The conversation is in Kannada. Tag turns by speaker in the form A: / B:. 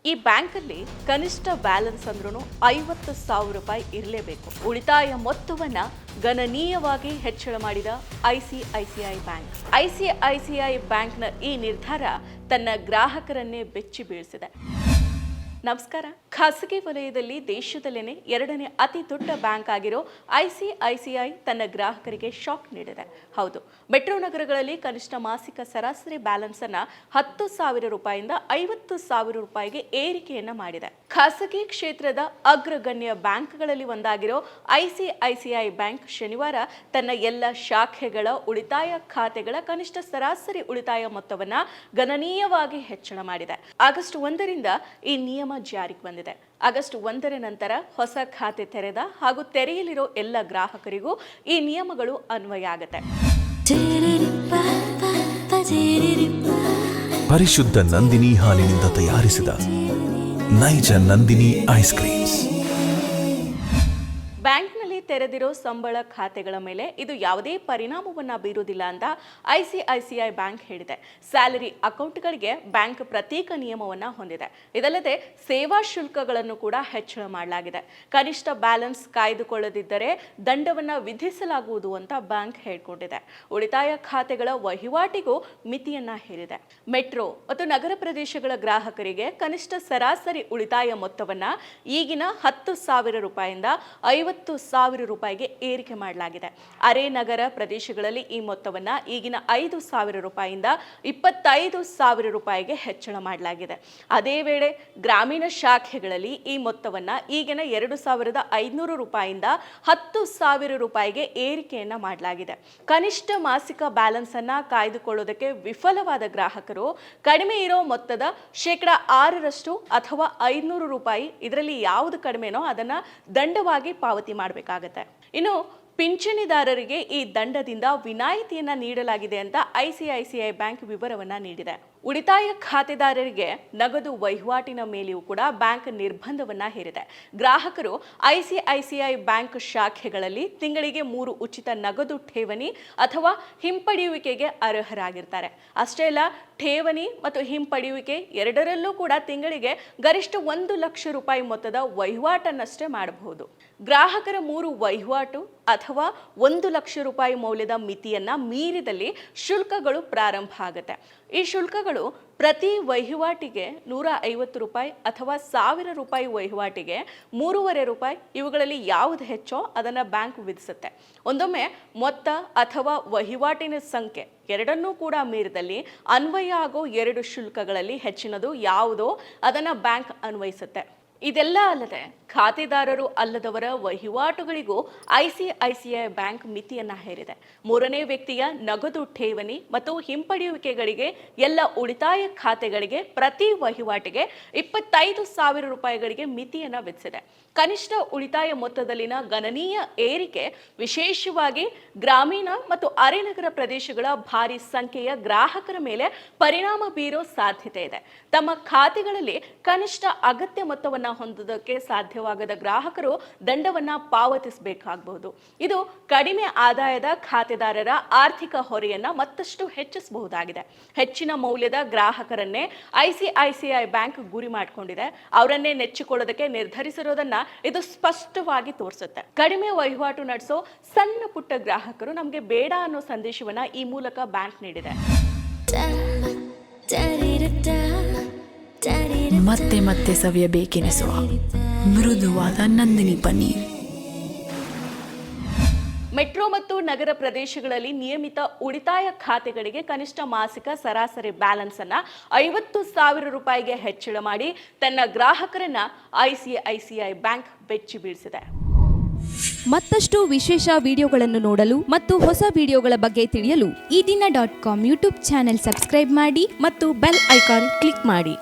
A: ಈ ಬ್ಯಾಂಕಲ್ಲಿ ಕನಿಷ್ಠ ಬ್ಯಾಲೆನ್ಸ್ ಅಂದ್ರೂ 50,000 ರೂಪಾಯಿ ಇರಲೇಬೇಕು. ಉಳಿತಾಯ ಮೊತ್ತವನ್ನ ಗಣನೀಯವಾಗಿ ಹೆಚ್ಚಳ ಮಾಡಿದ ಐಸಿಐಸಿಐ ಬ್ಯಾಂಕ್. ಐಸಿಐಸಿಐ ಬ್ಯಾಂಕ್ನ ಈ ನಿರ್ಧಾರ ತನ್ನ ಗ್ರಾಹಕರನ್ನೇ ಬೆಚ್ಚಿ ಬೀಳಿಸಿದೆ. ನಮಸ್ಕಾರ. ಖಾಸಗಿ ವಲಯದಲ್ಲಿ ದೇಶದಲ್ಲೇನೆ 2ನೇ ಅತಿ ದೊಡ್ಡ ಬ್ಯಾಂಕ್ ಆಗಿರೋ ಐಸಿಐಸಿಐ ತನ್ನ ಗ್ರಾಹಕರಿಗೆ ಶಾಕ್ ನೀಡಿದೆ. ಹೌದು, ಮೆಟ್ರೋ ನಗರಗಳಲ್ಲಿ ಕನಿಷ್ಠ ಮಾಸಿಕ ಸರಾಸರಿ ಬ್ಯಾಲೆನ್ಸ್ ಅನ್ನ 10,000 ರೂಪಾಯಿಂದ 50,000 ರೂಪಾಯಿಗೆ ಏರಿಕೆಯನ್ನ ಮಾಡಿದೆ. ಖಾಸಗಿ ಕ್ಷೇತ್ರದ ಅಗ್ರಗಣ್ಯ ಬ್ಯಾಂಕ್ಗಳಲ್ಲಿ ಒಂದಾಗಿರೋ ಐಸಿಐಸಿಐ ಬ್ಯಾಂಕ್ ಶನಿವಾರ ತನ್ನ ಎಲ್ಲ ಶಾಖೆಗಳ ಉಳಿತಾಯ ಖಾತೆಗಳ ಕನಿಷ್ಠ ಸರಾಸರಿ ಉಳಿತಾಯ ಮೊತ್ತವನ್ನ ಗಣನೀಯವಾಗಿ ಹೆಚ್ಚಳ ಮಾಡಿದೆ. ಆಗಸ್ಟ್ 1ರಿಂದ ಈ ನಿಯಮ ಜಾರಿಗೆ ಬಂದಿದೆ. ಆಗಸ್ಟ್ 1ರ ನಂತರ ಹೊಸ ಖಾತೆ ತೆರೆದ ಹಾಗೂ ತೆರೆಯಲಿರೋ ಎಲ್ಲ ಗ್ರಾಹಕರಿಗೂ ಈ ನಿಯಮಗಳು ಅನ್ವಯ ಆಗುತ್ತೆ.
B: ಪರಿಶುದ್ಧ ನಂದಿನಿ ಹಾಲಿನಿಂದ ತಯಾರಿಸಿದ ನೈಜ ನಂದಿನಿ ಐಸ್ ಕ್ರೀಮ್ಸ್.
A: ಬ್ಯಾಂಕ್ನಲ್ಲಿ ತೆರೆದಿರೋ ಸಂಬಳ ಖಾತೆಗಳ ಮೇಲೆ ಇದು ಯಾವುದೇ ಪರಿಣಾಮವನ್ನ ಬೀರುವುದಿಲ್ಲ ಅಂತ ಐಸಿಐಸಿಐ ಬ್ಯಾಂಕ್ ಹೇಳಿದೆ. ಸ್ಯಾಲರಿ ಅಕೌಂಟ್ಗಳಿಗೆ ಬ್ಯಾಂಕ್ ಪ್ರತ್ಯೇಕ ನಿಯಮವನ್ನ ಹೊಂದಿದೆ. ಇದಲ್ಲದೆ ಸೇವಾ ಶುಲ್ಕಗಳನ್ನು ಕೂಡ ಹೆಚ್ಚಳ ಮಾಡಲಾಗಿದೆ. ಕನಿಷ್ಠ ಬ್ಯಾಲೆನ್ಸ್ ಕಾಯ್ದುಕೊಳ್ಳದಿದ್ದರೆ ದಂಡವನ್ನ ವಿಧಿಸಲಾಗುವುದು ಅಂತ ಬ್ಯಾಂಕ್ ಹೇಳಿಕೊಂಡಿದೆ. ಉಳಿತಾಯ ಖಾತೆಗಳ ವಹಿವಾಟಿಗೂ ಮಿತಿಯನ್ನ ಹೇರಿದೆ. ಮೆಟ್ರೋ ಮತ್ತು ನಗರ ಪ್ರದೇಶಗಳ ಗ್ರಾಹಕರಿಗೆ ಕನಿಷ್ಠ ಸರಾಸರಿ ಉಳಿತಾಯ ಮೊತ್ತವನ್ನ ಈಗಿನ 10,000 ರೂಪಾಯಿಂದ 50,000 ರೂಪಾಯಿಗೆ ಏರಿಕೆ ಮಾಡಲಾಗಿದೆ. ಅರೆ ನಗರ ಪ್ರದೇಶಗಳಲ್ಲಿ ಈ ಮೊತ್ತವನ್ನ ಈಗಿನ 5,000 ರೂಪಾಯಿಯಿಂದ 25,000 ರೂಪಾಯಿಗೆ ಹೆಚ್ಚಳ ಮಾಡಲಾಗಿದೆ. ಅದೇ ವೇಳೆ ಗ್ರಾಮೀಣ ಶಾಖೆಗಳಲ್ಲಿ ಈ ಮೊತ್ತವನ್ನ ಈಗಿನ 2,500 ರೂಪಾಯಿಯಿಂದ 10,000 ರೂಪಾಯಿಗೆ ಏರಿಕೆಯನ್ನ ಮಾಡಲಾಗಿದೆ. ಕನಿಷ್ಠ ಮಾಸಿಕ ಬ್ಯಾಲೆನ್ಸ್ ಅನ್ನ ಕಾಯ್ದುಕೊಳ್ಳೋದಕ್ಕೆ ವಿಫಲವಾದ ಗ್ರಾಹಕರು ಕಡಿಮೆ ಇರೋ ಮೊತ್ತದ 6% ಅಥವಾ 500 ರೂಪಾಯಿ, ಇದರಲ್ಲಿ ಯಾವುದು ಕಡಿಮೆನೋ ಅದನ್ನ ದಂಡವಾಗಿ ಪಾವತಿ ಮಾಡಬೇಕಾಗತ್ತೆ. ಇನ್ನು ಪಿಂಚಣಿದಾರರಿಗೆ ಈ ದಂಡದಿಂದ ವಿನಾಯಿತಿಯನ್ನ ನೀಡಲಾಗಿದೆ ಅಂತ ಐಸಿಐಸಿಐ ಬ್ಯಾಂಕ್ ವಿವರವನ್ನ ನೀಡಿದೆ. ಉಳಿತಾಯ ಖಾತೆದಾರರಿಗೆ ನಗದು ವಹಿವಾಟಿನ ಮೇಲೆಯೂ ಕೂಡ ಬ್ಯಾಂಕ್ ನಿರ್ಬಂಧವನ್ನ ಹೇರಿದೆ. ಗ್ರಾಹಕರು ಐಸಿಐಸಿಐ ಬ್ಯಾಂಕ್ ಶಾಖೆಗಳಲ್ಲಿ ತಿಂಗಳಿಗೆ 3 ಉಚಿತ ನಗದು ಠೇವಣಿ ಅಥವಾ ಹಿಂಪಡೆಯುವಿಕೆಗೆ ಅರ್ಹರಾಗಿರ್ತಾರೆ. ಅಷ್ಟೇ ಅಲ್ಲ, ಠೇವಣಿ ಮತ್ತು ಹಿಂಪಡೆಯುವಿಕೆ ಎರಡರಲ್ಲೂ ಕೂಡ ತಿಂಗಳಿಗೆ ಗರಿಷ್ಠ 1 ಲಕ್ಷ ರೂಪಾಯಿ ಮೊತ್ತದ ವಹಿವಾಟನ್ನಷ್ಟೇ ಮಾಡಬಹುದು. ಗ್ರಾಹಕರ 3 ವಹಿವಾಟು ಅಥವಾ 1 ಲಕ್ಷ ರೂಪಾಯಿ ಮೌಲ್ಯದ ಮಿತಿಯನ್ನ ಮೀರಿದಲ್ಲಿ ಶುಲ್ಕಗಳು ಪ್ರಾರಂಭ ಆಗುತ್ತೆ. ಈ ಶುಲ್ಕಗಳು ಪ್ರತಿ ವಹಿವಾಟಿಗೆ 150 ರೂಪಾಯಿ ಅಥವಾ 1,000 ರೂಪಾಯಿ ವಹಿವಾಟಿಗೆ 3.5 ರೂಪಾಯಿ, ಇವುಗಳಲ್ಲಿ ಯಾವುದು ಹೆಚ್ಚೋ ಅದನ್ನು ಬ್ಯಾಂಕ್ ವಿಧಿಸುತ್ತೆ. ಒಂದೊಮ್ಮೆ ಮೊತ್ತ ಅಥವಾ ವಹಿವಾಟಿನ ಸಂಖ್ಯೆ ಎರಡನ್ನೂ ಕೂಡ ಮೀರಿದಲ್ಲಿ ಅನ್ವಯ ಆಗೋ 2 ಶುಲ್ಕಗಳಲ್ಲಿ ಹೆಚ್ಚಿನದು ಯಾವುದೋ ಅದನ್ನು ಬ್ಯಾಂಕ್ ಅನ್ವಯಿಸುತ್ತೆ. ಇದೆಲ್ಲ ಅಲ್ಲದೆ ಖಾತೆದಾರರು ಅಲ್ಲದವರ ವಹಿವಾಟುಗಳಿಗೂ ಐಸಿಐಸಿಐ ಬ್ಯಾಂಕ್ ಮಿತಿಯನ್ನ ಹೇರಿದೆ. 3ನೇ ವ್ಯಕ್ತಿಯ ನಗದು ಠೇವಣಿ ಮತ್ತು ಹಿಂಪಡೆಯುವಿಕೆಗಳಿಗೆ ಎಲ್ಲ ಉಳಿತಾಯ ಖಾತೆಗಳಿಗೆ ಪ್ರತಿ ವಹಿವಾಟಿಗೆ 25,000 ರೂಪಾಯಿಗಳಿಗೆ ಮಿತಿಯನ್ನ ವಿಧಿಸಿದೆ. ಕನಿಷ್ಠ ಉಳಿತಾಯ ಮೊತ್ತದಲ್ಲಿನ ಗಣನೀಯ ಏರಿಕೆ ವಿಶೇಷವಾಗಿ ಗ್ರಾಮೀಣ ಮತ್ತು ಅರೆನಗರ ಪ್ರದೇಶಗಳ ಭಾರಿ ಸಂಖ್ಯೆಯ ಗ್ರಾಹಕರ ಮೇಲೆ ಪರಿಣಾಮ ಬೀರೋ ಸಾಧ್ಯತೆ ಇದೆ. ತಮ್ಮ ಖಾತೆಗಳಲ್ಲಿ ಕನಿಷ್ಠ ಅಗತ್ಯ ಮೊತ್ತವನ್ನ ಹೊಂದೋದಕ್ಕೆ ಸಾಧ್ಯವಾಗದ ಗ್ರಾಹಕರು ದಂಡವನ್ನ ಪಾವತಿಸಬೇಕಾಗಬಹುದು. ಇದು ಕಡಿಮೆ ಆದಾಯದ ಖಾತೆದಾರರ ಆರ್ಥಿಕ ಹೊರೆಯನ್ನ ಮತ್ತಷ್ಟು ಹೆಚ್ಚಿಸಬಹುದಾಗಿದೆ. ಹೆಚ್ಚಿನ ಮೌಲ್ಯದ ಗ್ರಾಹಕರನ್ನೇ ಐಸಿಐಸಿಐ ಬ್ಯಾಂಕ್ ಗುರಿ ಮಾಡಿಕೊಂಡಿದೆ. ಅವರನ್ನೇ ನೆಚ್ಚಿಕೊಳ್ಳೋದಕ್ಕೆ ನಿರ್ಧರಿಸಿರೋದನ್ನ ಇದು ಸ್ಪಷ್ಟವಾಗಿ ತೋರಿಸುತ್ತೆ. ಕಡಿಮೆ ವಹಿವಾಟು ನಡೆಸೋ ಸಣ್ಣ ಪುಟ್ಟ ಗ್ರಾಹಕರು ನಮಗೆ ಬೇಡ ಅನ್ನೋ ಸಂದೇಶವನ್ನ ಈ ಮೂಲಕ ಬ್ಯಾಂಕ್ ನೀಡಿದೆ.
C: ಮತ್ತೆ ಮತ್ತೆ ಸವಿಯಬೇಕೆನಿಸುವ ಮೃದುವಾದ ನಂದಿನಿ ಪನ್ನೀರ್.
A: ಮೆಟ್ರೋ ಮತ್ತು ನಗರ ಪ್ರದೇಶಗಳಲ್ಲಿ ನಿಯಮಿತ ಉಳಿತಾಯ ಖಾತೆಗಳಿಗೆ ಕನಿಷ್ಠ ಮಾಸಿಕ ಸರಾಸರಿ ಬ್ಯಾಲೆನ್ಸ್ ಅನ್ನ 50,000 ರೂಪಾಯಿಗೆ ಹೆಚ್ಚಳ ಮಾಡಿ ತನ್ನ ಗ್ರಾಹಕರನ್ನ ಐಸಿಐಸಿಐ ಬ್ಯಾಂಕ್ ಬೆಚ್ಚಿ ಬೀಳಿಸಿದೆ.
D: ಮತ್ತಷ್ಟು ವಿಶೇಷ ವಿಡಿಯೋಗಳನ್ನು ನೋಡಲು ಮತ್ತು ಹೊಸ ವಿಡಿಯೋಗಳ ಬಗ್ಗೆ ತಿಳಿಯಲು
E: EDina.com ಯೂಟ್ಯೂಬ್ ಚಾನೆಲ್ ಸಬ್ಸ್ಕ್ರೈಬ್ ಮಾಡಿ
D: ಮತ್ತು ಬೆಲ್ ಐಕಾನ್ ಕ್ಲಿಕ್ ಮಾಡಿ.